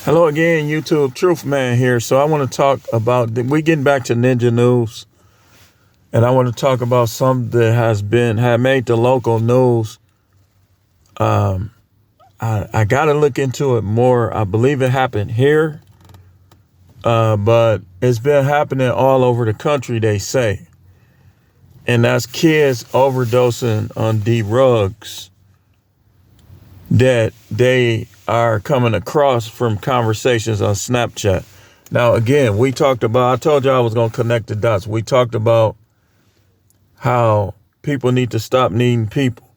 Hello again, YouTube. Truth Man here. So I want to talk about, we getting back to ninja news, and I want to talk about something that had made the local news. I got to look into it more. I believe it happened here, but it's been happening all over the country, they say. And that's kids overdosing on drugs that they are coming across from conversations on Snapchat. Now, again, I told you I was going to connect the dots. We talked about how people need to stop needing people.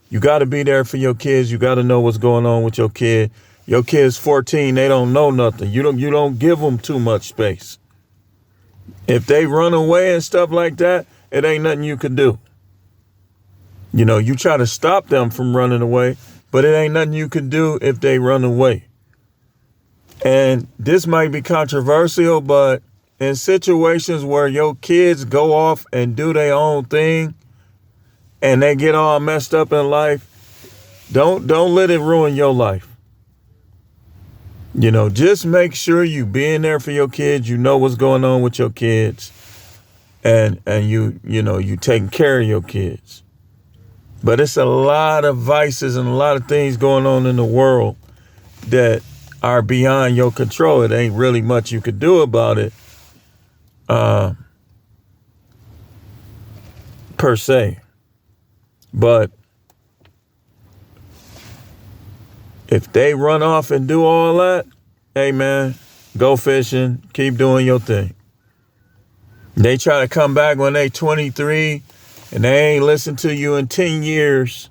You got to be there for your kids. You got to know what's going on with your kid. Your kid's 14. They don't know nothing. You don't give them too much space. If they run away and stuff like that, it ain't nothing you can do. You know, you try to stop them from running away, but it ain't nothing you can do if they run away. And this might be controversial, but in situations where your kids go off and do their own thing and they get all messed up in life, don't let it ruin your life. You know, just make sure you being there for your kids. You know what's going on with your kids, and you taking care of your kids. But it's a lot of vices and a lot of things going on in the world that are beyond your control. It ain't really much you could do about it, per se. But if they run off and do all that, hey man, go fishing, keep doing your thing. They try to come back when they 23 and they ain't listened to you in 10 years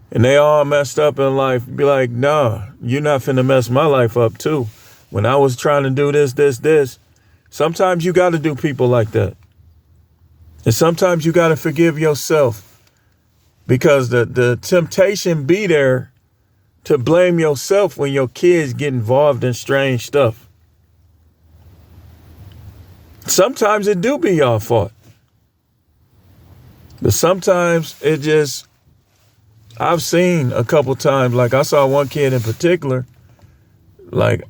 and they all messed up in life. Be like, nah, you're not finna mess my life up too. When I was trying to do this, sometimes you got to do people like that. And sometimes you got to forgive yourself, because the temptation be there to blame yourself when your kids get involved in strange stuff. Sometimes it do be your fault. But sometimes I've seen a couple times, like I saw one kid in particular, like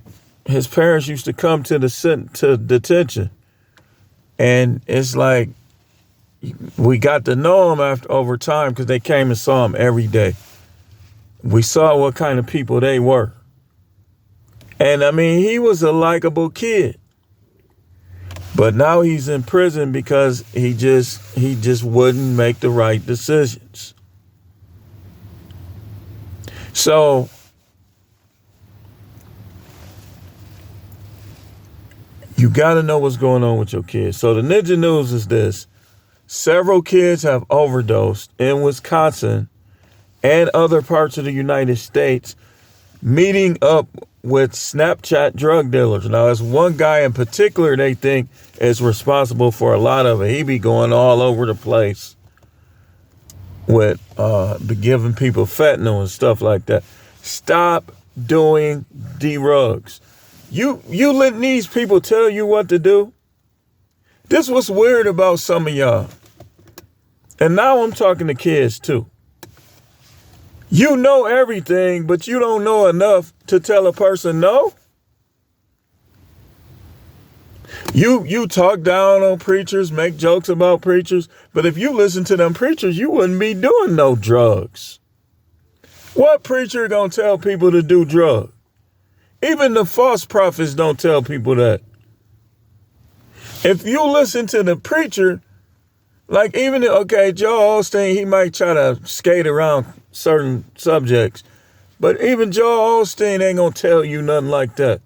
his parents used to come to detention. And it's like, we got to know him over time because they came and saw him every day. We saw what kind of people they were. And I mean, he was a likable kid. But now he's in prison because he just wouldn't make the right decisions. So you got to know what's going on with your kids. So the ninja news is this. Several kids have overdosed in Wisconsin and other parts of the United States, meeting up with Snapchat drug dealers. Now, there's one guy in particular they think is responsible for a lot of it. He be going all over the place with giving people fentanyl and stuff like that. Stop doing drugs. You letting these people tell you what to do? This was weird about some of y'all. And now I'm talking to kids too. You know everything, but you don't know enough to tell a person no. You talk down on preachers, make jokes about preachers, but if you listen to them preachers, you wouldn't be doing no drugs. What preacher gonna tell people to do drugs? Even the false prophets don't tell people that. If you listen to the preacher, like Joel Osteen, he might try to skate around certain subjects, but even Joel Osteen ain't gonna tell you nothing like that.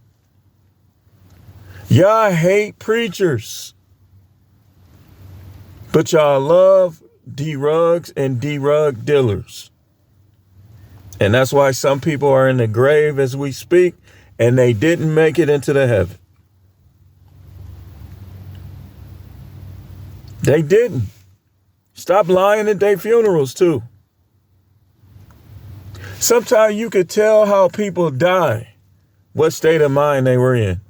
Y'all hate preachers, but y'all love drugs and drug dealers. And that's why some people are in the grave as we speak, and they didn't make it into the heaven. They didn't. Stop lying at their funerals too. Sometimes you could tell how people die, what state of mind they were in.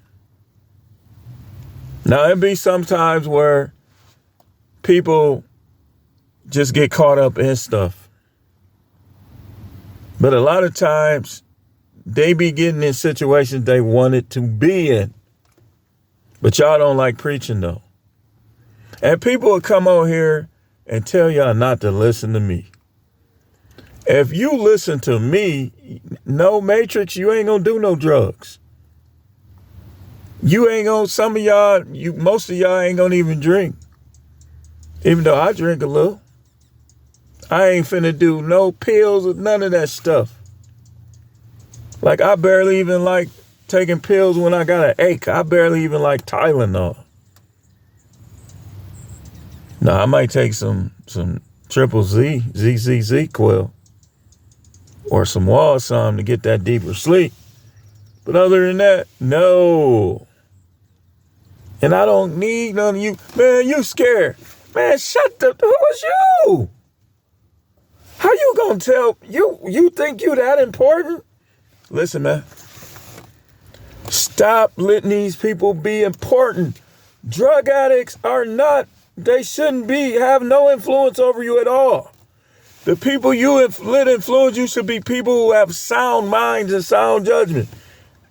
Now, it'd be sometimes where people just get caught up in stuff. But a lot of times they be getting in situations they wanted to be in. But y'all don't like preaching though. And people will come on here and tell y'all not to listen to me. If you listen to me, no Matrix, you ain't gonna do no drugs. You ain't gonna, some of y'all, most of y'all ain't gonna even drink. Even though I drink a little. I ain't finna do no pills or none of that stuff. Like I barely even like taking pills when I got an ache. I barely even like Tylenol. Now I might take some triple Z, ZZZ Quil, or some wall some to get that deeper sleep. But other than that, no. And I don't need none of you. Man, you scared. Man, shut the, who is you? How you gonna tell, you think you that important? Listen, man. Stop letting these people be important. Drug addicts are not, they shouldn't have no influence over you at all. The people you let influence you should be people who have sound minds and sound judgment.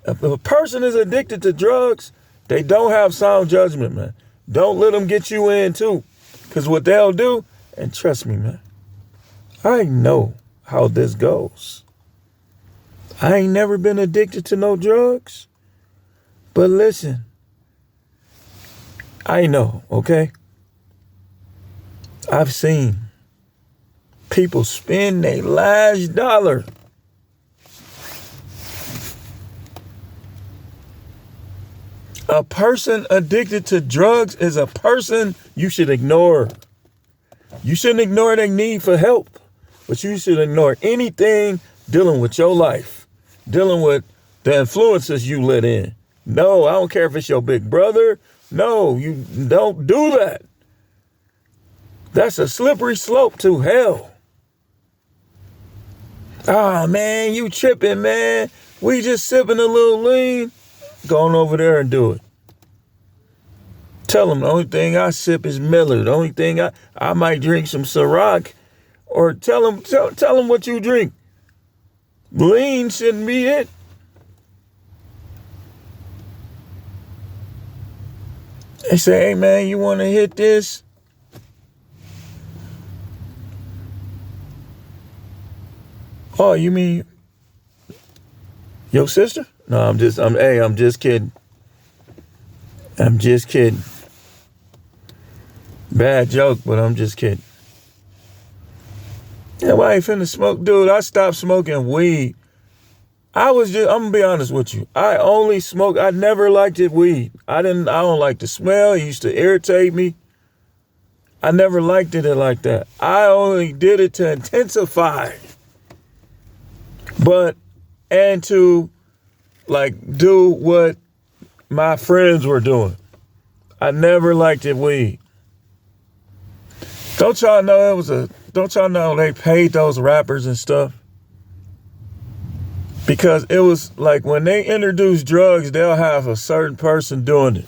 If a person is addicted to drugs, they don't have sound judgment, man. Don't let them get you in too. Because what they'll do, and trust me, man, I know how this goes. I ain't never been addicted to no drugs. But listen, I know, okay? I've seen people spend their last dollar. A person addicted to drugs is a person you should ignore. You shouldn't ignore their need for help, but you should ignore anything dealing with your life, dealing with the influences you let in. No, I don't care if it's your big brother. No, you don't do that. That's a slippery slope to hell. Oh, man, you tripping, man. We just sipping a little lean. Go on over there and do it. Tell them the only thing I sip is Miller. The only thing I might drink some Ciroc. Or tell them what you drink. Lean shouldn't be it. They say, hey, man, you want to hit this? Oh, you mean your sister? No, I'm just kidding. I'm just kidding. Bad joke, but I'm just kidding. Yeah, well, I ain't finna smoke. Dude, I stopped smoking weed. I'm gonna be honest with you. I only smoke, I never liked weed. I don't like the smell. It used to irritate me. I never liked it like that. I only did it to intensify. And to like do what my friends were doing. I never liked weed. Don't y'all know they paid those rappers and stuff? Because it was like when they introduce drugs, they'll have a certain person doing it.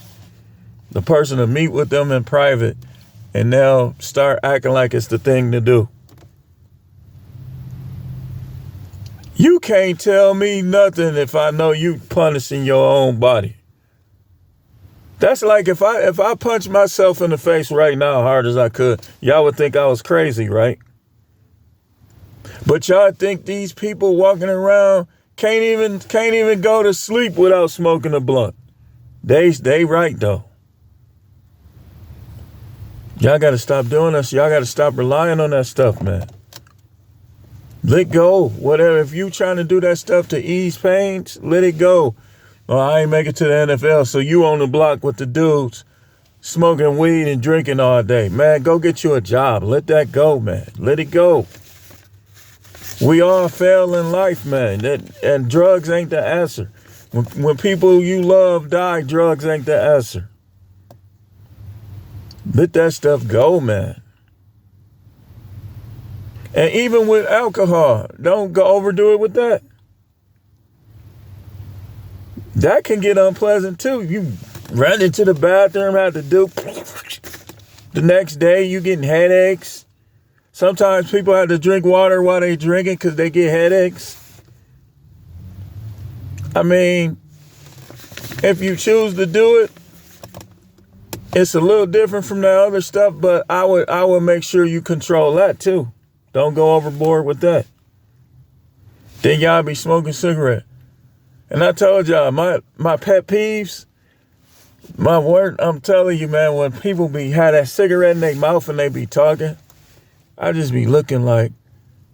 The person will meet with them in private and they'll start acting like it's the thing to do. You can't tell me nothing if I know you punishing your own body. That's like if I punch myself in the face right now hard as I could, y'all would think I was crazy, right? But y'all think these people walking around can't even go to sleep without smoking a blunt. They right though. Y'all gotta stop doing this. Y'all gotta stop relying on that stuff, man. Let go. Whatever. If you trying to do that stuff to ease pains, let it go. Oh, I ain't make it to the NFL, so you on the block with the dudes smoking weed and drinking all day. Man, go get you a job. Let that go, man. Let it go. We all fail in life, man. And drugs ain't the answer. When people you love die, drugs ain't the answer. Let that stuff go, man. And even with alcohol, don't go overdo it with that. That can get unpleasant too. You run into the bathroom, have to do the next day, you getting headaches. Sometimes people have to drink water while they drinking because they get headaches. I mean, if you choose to do it, it's a little different from the other stuff, but I would make sure you control that too. Don't go overboard with that. Then y'all be smoking cigarette. And I told y'all, my pet peeves, my word, I'm telling you, man, when people had that cigarette in their mouth and they be talking, I just be looking like,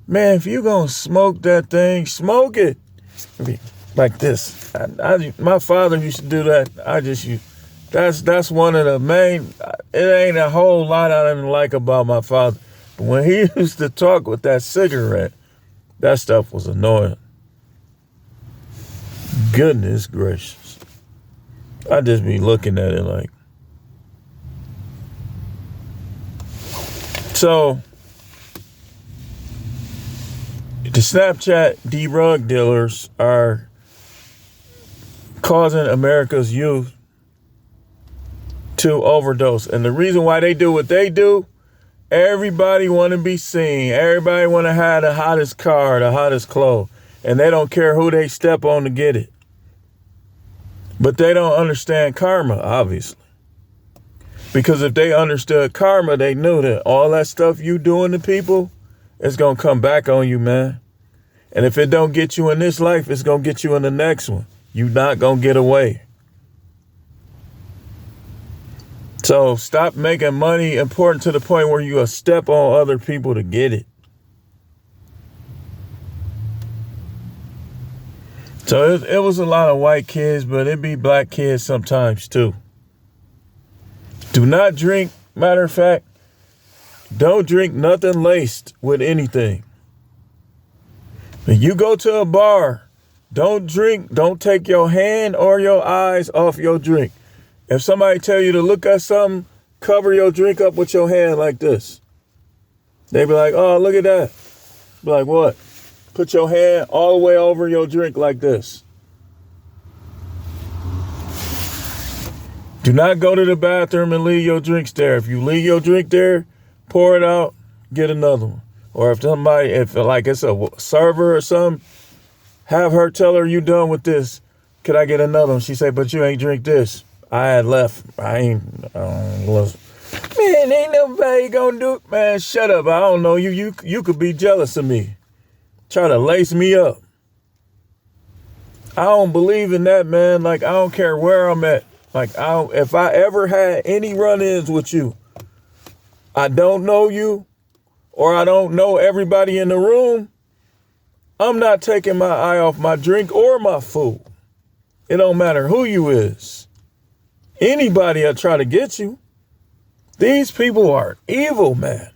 man, if you gonna smoke that thing, smoke it. Like this. My father used to do that. That's one of the main, it ain't a whole lot I didn't like about my father. But when he used to talk with that cigarette, that stuff was annoying. Goodness gracious. I just be looking at it like. So, the Snapchat drug dealers are causing America's youth to overdose. And the reason why they do what they do, everybody want to be seen. Everybody want to have the hottest car, the hottest clothes. And they don't care who they step on to get it. But they don't understand karma, obviously. Because if they understood karma, they knew that all that stuff you doing to people is going to come back on you, man. And if it don't get you in this life, it's going to get you in the next one. You're not going to get away. So stop making money important to the point where you step on other people to get it. So it was a lot of white kids, but it be black kids sometimes too. Do not drink. Matter of fact, don't drink nothing laced with anything. When you go to a bar, don't take your hand or your eyes off your drink. If somebody tell you to look at something, cover your drink up with your hand like this. They be like, oh, look at that. Be like, what? Put your hand all the way over your drink like this. Do not go to the bathroom and leave your drinks there. If you leave your drink there, pour it out, get another one. Or if it's a server or something, have her tell her you done with this. Could I get another one? She say, but you ain't drink this. I had left. Man, ain't nobody gonna do it. Man, shut up. I don't know you. You could be jealous of me. Try to lace me up. I don't believe in that, man. Like, I don't care where I'm at. Like, if I ever had any run-ins with you, I don't know you, or I don't know everybody in the room, I'm not taking my eye off my drink or my food. It don't matter who you is. Anybody that try to get you. These people are evil, man.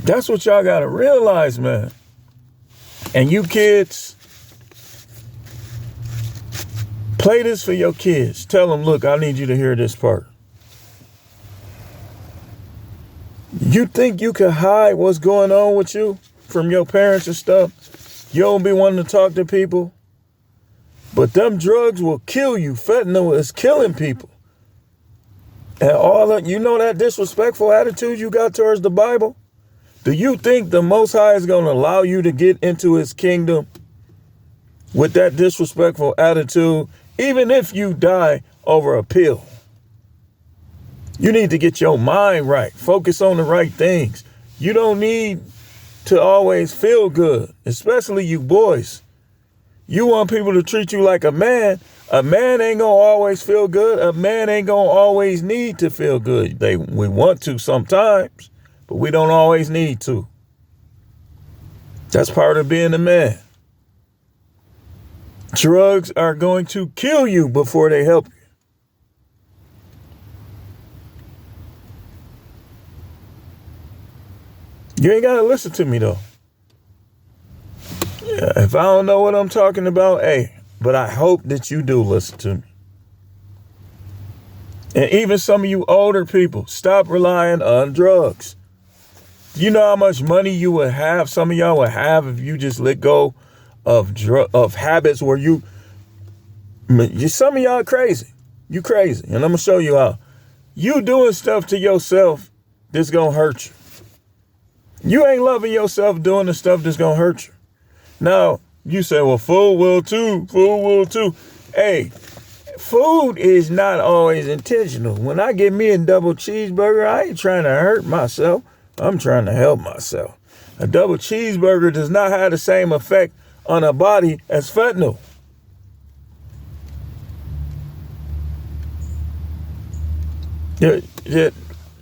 That's what y'all got to realize, man. And you kids, play this for your kids. Tell them, look, I need you to hear this part. You think you can hide what's going on with you from your parents and stuff? You don't be wanting to talk to people? But them drugs will kill you. Fentanyl is killing people. And that disrespectful attitude you got towards the Bible? Do you think the Most High is going to allow you to get into his kingdom with that disrespectful attitude, even if you die over a pill? You need to get your mind right. Focus on the right things. You don't need to always feel good, especially you boys. You want people to treat you like a man. A man ain't going to always feel good. A man ain't going to always need to feel good. We want to sometimes, but we don't always need to. That's part of being a man. Drugs are going to kill you before they help you. You ain't got to listen to me, though. Yeah, if I don't know what I'm talking about, hey, but I hope that you do listen to me. And even some of you older people, stop relying on drugs. You know how much money you would have, some of y'all would have if you just let go of habits where some of y'all crazy. You crazy. And I'm going to show you how. You doing stuff to yourself that's going to hurt you. You ain't loving yourself doing the stuff that's going to hurt you. Now, You say, well, food will too. Food will too. Hey, food is not always intentional. When I get me a double cheeseburger, I ain't trying to hurt myself. I'm trying to help myself. A double cheeseburger does not have the same effect on a body as fentanyl. This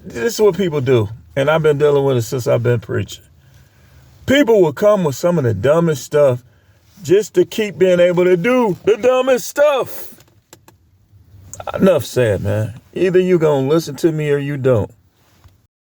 is what people do. And I've been dealing with it since I've been preaching. People will come with some of the dumbest stuff just to keep being able to do the dumbest stuff. Enough said, man. Either you gonna listen to me or you don't.